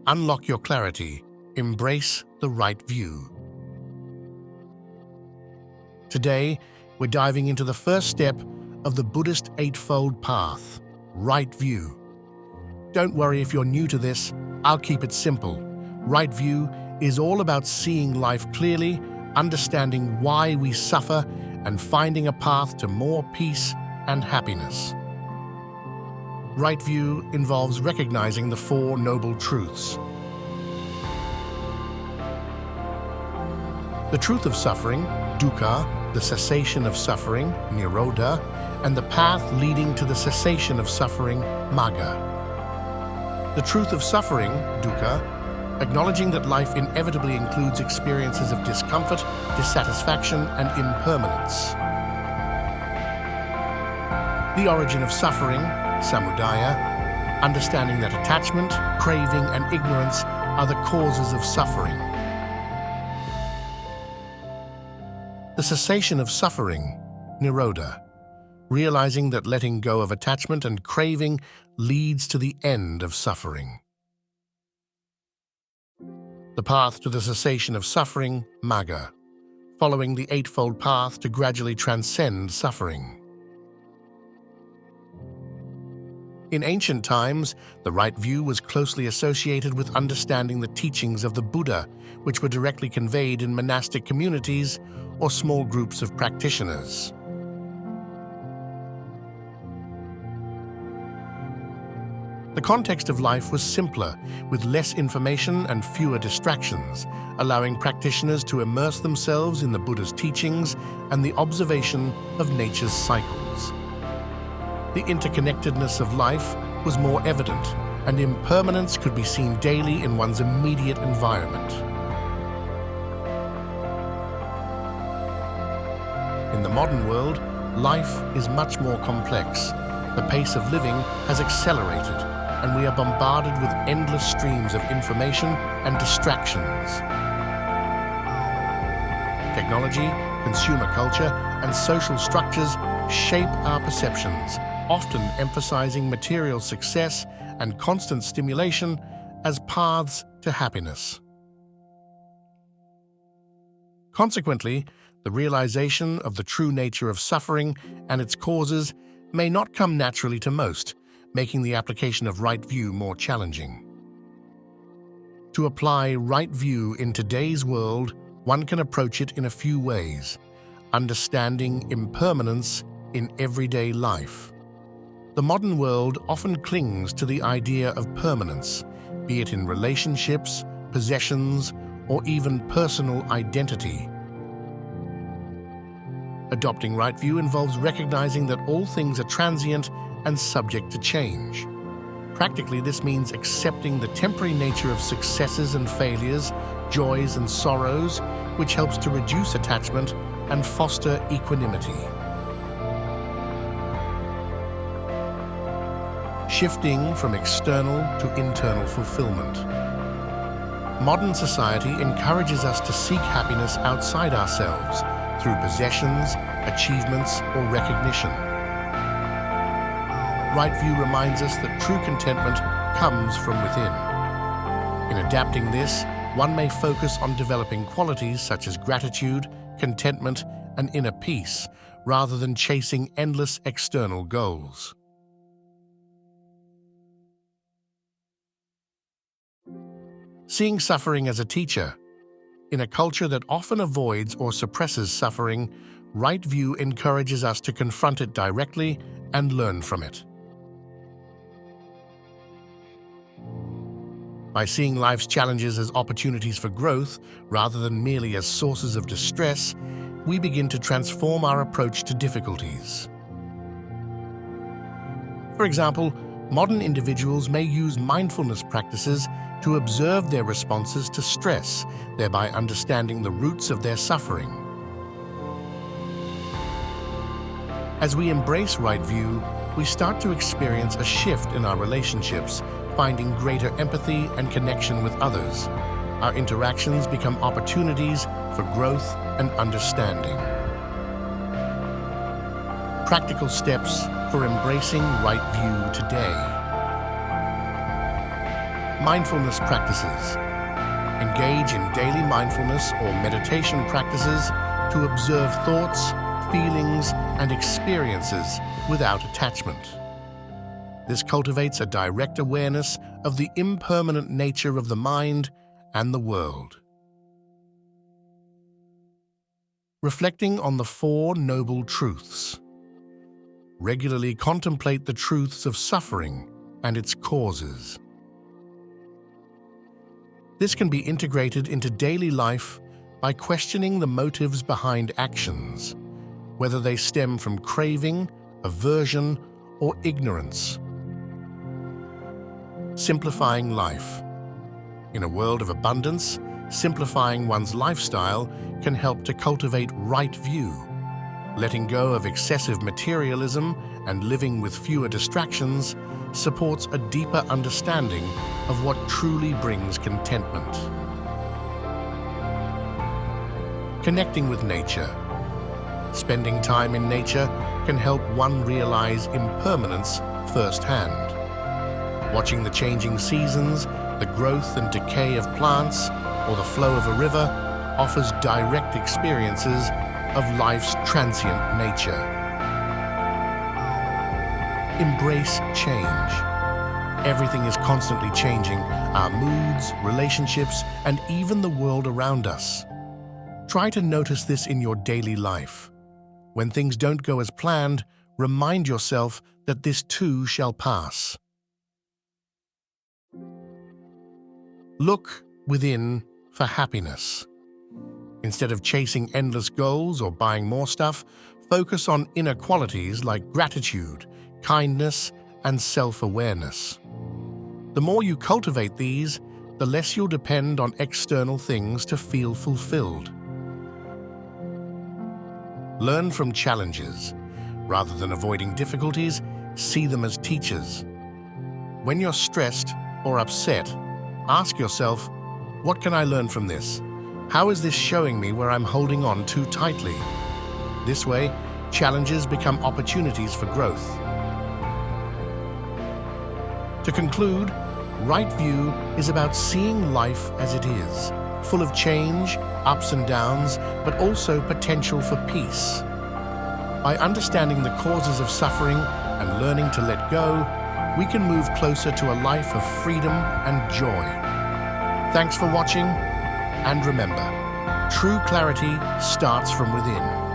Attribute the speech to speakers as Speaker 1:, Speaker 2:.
Speaker 1: Unlock your clarity. Embrace the right view. Today, we're diving into the first step of the Buddhist Eightfold Path, right view. Don't worry if you're new to this, I'll keep it simple. Right view is all about seeing life clearly, understanding why we suffer, and finding a path to more peace and happiness. Right view involves recognizing the Four Noble Truths. The truth of suffering, dukkha, the cessation of suffering, nirodha, and the path leading to the cessation of suffering, magga. The truth of suffering, dukkha, acknowledging that life inevitably includes experiences of discomfort, dissatisfaction, and impermanence. The origin of suffering, samudaya, understanding that attachment, craving, and ignorance are the causes of suffering. The cessation of suffering, nirodha, realizing that letting go of attachment and craving leads to the end of suffering. The path to the cessation of suffering, magga, following the Eightfold Path to gradually transcend suffering. In ancient times, the right view was closely associated with understanding the teachings of the Buddha, which were directly conveyed in monastic communities or small groups of practitioners. The context of life was simpler, with less information and fewer distractions, allowing practitioners to immerse themselves in the Buddha's teachings and the observation of nature's cycles. The interconnectedness of life was more evident, and impermanence could be seen daily in one's immediate environment. In the modern world, life is much more complex. The pace of living has accelerated, and we are bombarded with endless streams of information and distractions. Technology, consumer culture, and social structures shape our perceptions, often emphasizing material success and constant stimulation as paths to happiness. Consequently, the realization of the true nature of suffering and its causes may not come naturally to most, making the application of right view more challenging. To apply right view in today's world, one can approach it in a few ways, understanding impermanence in everyday life. The modern world often clings to the idea of permanence, be it in relationships, possessions, or even personal identity. Adopting right view involves recognizing that all things are transient and subject to change. Practically, this means accepting the temporary nature of successes and failures, joys and sorrows, which helps to reduce attachment and foster equanimity. Shifting from external to internal fulfillment. Modern society encourages us to seek happiness outside ourselves through possessions, achievements, or recognition. Right view reminds us that true contentment comes from within. In adapting this, one may focus on developing qualities such as gratitude, contentment, and inner peace, rather than chasing endless external goals. Seeing suffering as a teacher. In a culture that often avoids or suppresses suffering, right view encourages us to confront it directly and learn from it. By seeing life's challenges as opportunities for growth rather than merely as sources of distress, we begin to transform our approach to difficulties. For example, modern individuals may use mindfulness practices to observe their responses to stress, thereby understanding the roots of their suffering. As we embrace right view, we start to experience a shift in our relationships, finding greater empathy and connection with others. Our interactions become opportunities for growth and understanding. Practical steps for embracing right view today. Mindfulness practices. Engage in daily mindfulness or meditation practices to observe thoughts, feelings, and experiences without attachment. This cultivates a direct awareness of the impermanent nature of the mind and the world. Reflecting on the Four Noble Truths. Regularly contemplate the truths of suffering and its causes. This can be integrated into daily life by questioning the motives behind actions, whether they stem from craving, aversion, or ignorance. Simplifying life. In a world of abundance, simplifying one's lifestyle can help to cultivate right view. Letting go of excessive materialism and living with fewer distractions supports a deeper understanding of what truly brings contentment. Connecting with nature. Spending time in nature can help one realize impermanence firsthand. Watching the changing seasons, the growth and decay of plants, or the flow of a river offers direct experiences of life's transient nature. Embrace change. Everything is constantly changing, our moods, relationships, and even the world around us. Try to notice this in your daily life. When things don't go as planned, remind yourself that this too shall pass. Look within for happiness. Instead of chasing endless goals or buying more stuff, focus on inner qualities like gratitude, kindness, and self-awareness. The more you cultivate these, the less you'll depend on external things to feel fulfilled. Learn from challenges. Rather than avoiding difficulties, see them as teachers. When you're stressed or upset, ask yourself, what can I learn from this? How is this showing me where I'm holding on too tightly? This way, challenges become opportunities for growth. To conclude, right view is about seeing life as it is, full of change, ups and downs, but also potential for peace. By understanding the causes of suffering and learning to let go, we can move closer to a life of freedom and joy. Thanks for watching, and remember, true clarity starts from within.